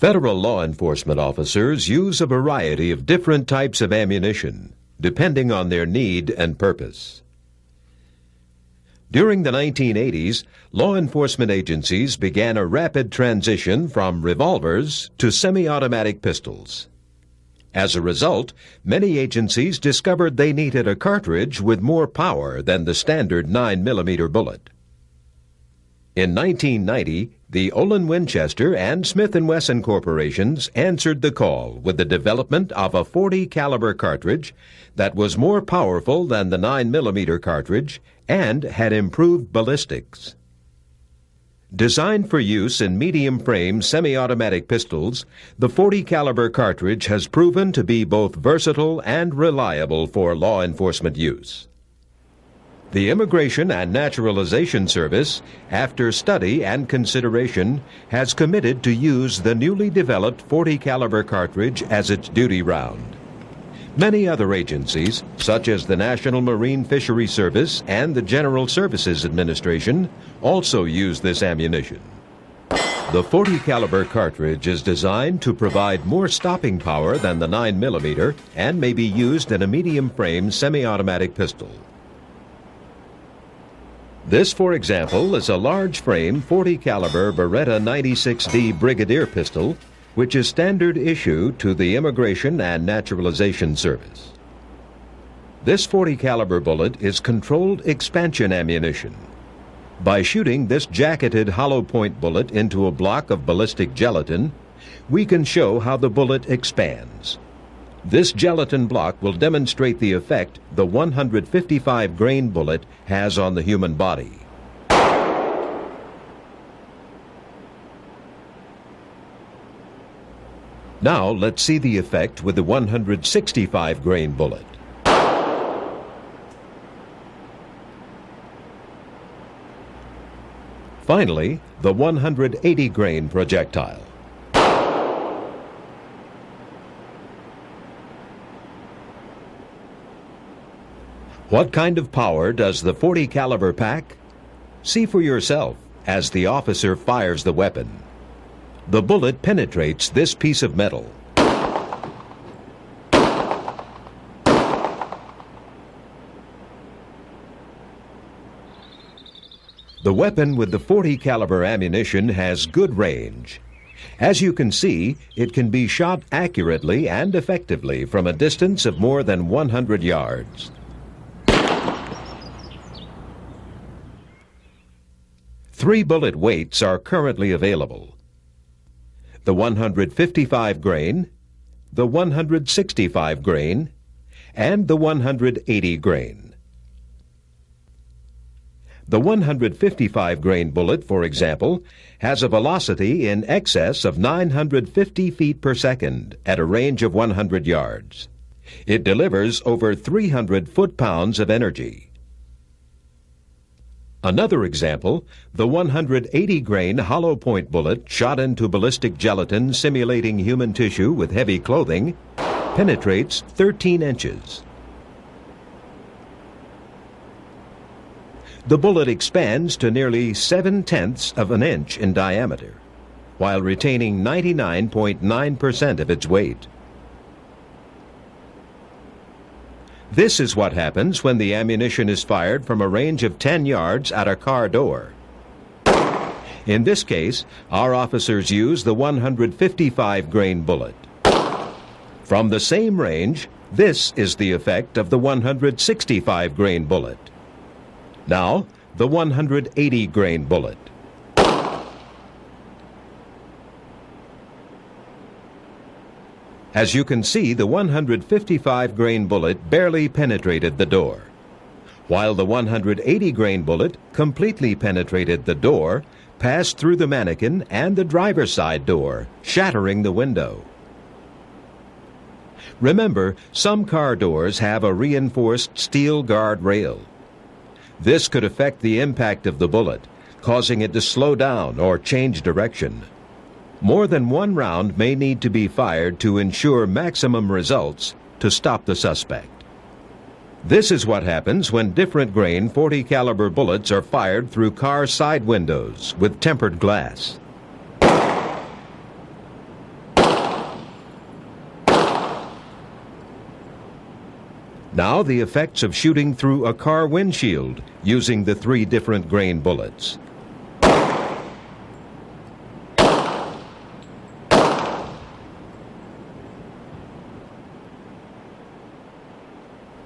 Federal law enforcement officers use a variety of different types of ammunition, depending on their need and purpose. During the 1980s, law enforcement agencies began a rapid transition from revolvers to semi-automatic pistols. As a result, many agencies discovered they needed a cartridge with more power than the standard 9mm bullet. In 1990, the Olin Winchester and Smith & Wesson corporations answered the call with the development of a .40 caliber cartridge that was more powerful than the 9mm cartridge and had improved ballistics. Designed for use in medium-frame semi-automatic pistols, the .40 caliber cartridge has proven to be both versatile and reliable for law enforcement use. The Immigration and Naturalization Service, after study and consideration, has committed to use the newly developed .40 caliber cartridge as its duty round. Many other agencies, such as the National Marine Fishery Service and the General Services Administration, also use this ammunition. The .40 caliber cartridge is designed to provide more stopping power than the 9mm and may be used in a medium-frame semi-automatic pistol. This, for example, is a large-frame .40 caliber Beretta 96D Brigadier pistol, which is standard issue to the Immigration and Naturalization Service. This .40 caliber bullet is controlled expansion ammunition. By shooting this jacketed hollow point bullet into a block of ballistic gelatin, we can show how the bullet expands. This gelatin block will demonstrate the effect the 155 grain bullet has on the human body. Now let's see the effect with the 165 grain bullet. Finally, the 180 grain projectile. What kind of power does the .40 caliber pack? See for yourself as the officer fires the weapon. The bullet penetrates this piece of metal. The weapon with the .40 caliber ammunition has good range. As you can see, it can be shot accurately and effectively from a distance of more than 100 yards. Three bullet weights are currently available: the 155 grain, the 165 grain, and the 180 grain. The 155 grain bullet, for example, has a velocity in excess of 950 feet per second at a range of 100 yards. It delivers over 300 foot-pounds of energy. Another example, the 180 grain hollow point bullet shot into ballistic gelatin simulating human tissue with heavy clothing, penetrates 13 inches. The bullet expands to nearly 7/10 of an inch in diameter, while retaining 99.9% of its weight. This is what happens when the ammunition is fired from a range of 10 yards at a car door. In this case, our officers use the 155 grain bullet. From the same range, this is the effect of the 165 grain bullet. Now, the 180 grain bullet. As you can see, the 155 grain bullet barely penetrated the door, while the 180 grain bullet completely penetrated the door, passed through the mannequin and the driver's side door, shattering the window. Remember, some car doors have a reinforced steel guard rail. This could affect the impact of the bullet, causing it to slow down or change direction. More than one round may need to be fired to ensure maximum results to stop the suspect. This is what happens when different grain .40 caliber bullets are fired through car side windows with tempered glass. Now the effects of shooting through a car windshield using the 3 different grain bullets.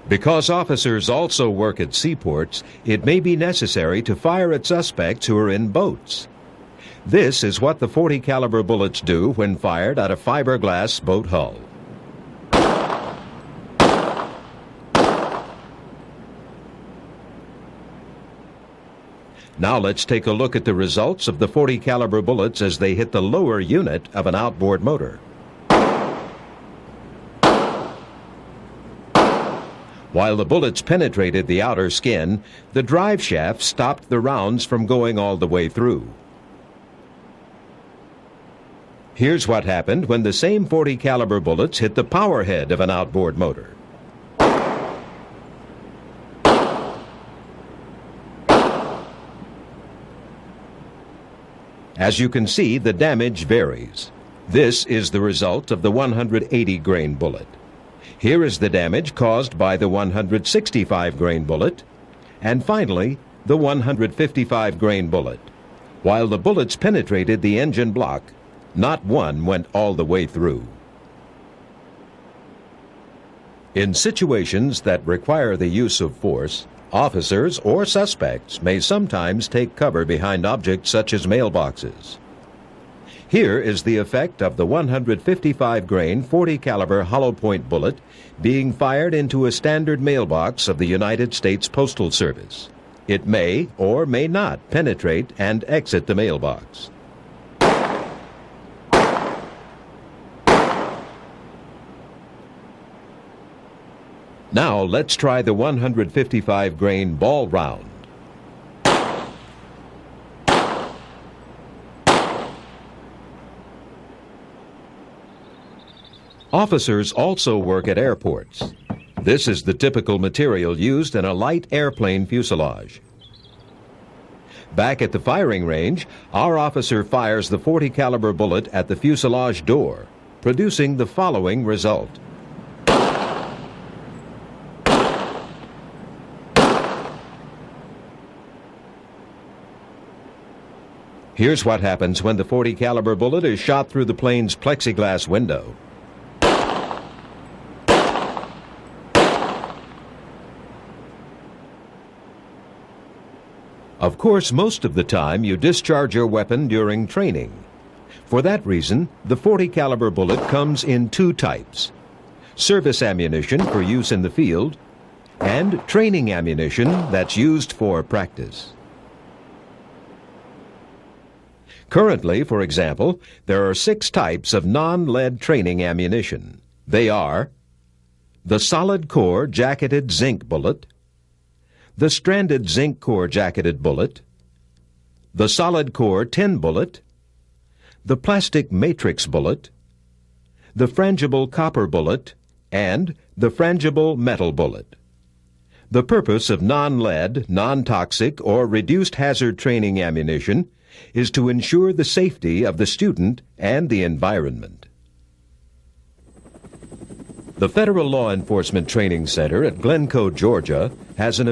Because officers also work at seaports, it may be necessary to fire at suspects who are in boats. This is what the .40 caliber bullets do when fired at a fiberglass boat hull. Now let's take a look at the results of the .40 caliber bullets as they hit the lower unit of an outboard motor. While the bullets penetrated the outer skin, the drive shaft stopped the rounds from going all the way through. Here's what happened when the same .40 caliber bullets hit the power head of an outboard motor. As you can see, the damage varies. This is the result of the 180 grain bullet. Here is the damage caused by the 165 grain bullet, and finally, the 155 grain bullet. While the bullets penetrated the engine block, not one went all the way through. In situations that require the use of force, officers or suspects may sometimes take cover behind objects such as mailboxes. Here is the effect of the 155 grain .40 caliber hollow point bullet being fired into a standard mailbox of the United States Postal Service. It may or may not penetrate and exit the mailbox. Now let's try the 155 grain ball round. Officers also work at airports. This is the typical material used in a light airplane fuselage. Back at the firing range, our officer fires the .40 caliber bullet at the fuselage door, producing the following result. Here's what happens when the .40 caliber bullet is shot through the plane's plexiglass window. Of course, most of the time you discharge your weapon during training. For that reason, the .40 caliber bullet comes in 2 types: service ammunition for use in the field, and training ammunition that's used for practice. Currently, for example, there are 6 types of non-lead training ammunition. They are the solid core jacketed zinc bullet, the stranded zinc core jacketed bullet, the solid core tin bullet, the plastic matrix bullet, the frangible copper bullet, and the frangible metal bullet. The purpose of non-lead, non-toxic, or reduced hazard training ammunition is to ensure the safety of the student and the environment. The Federal Law Enforcement Training Center at Glencoe, Georgia, has an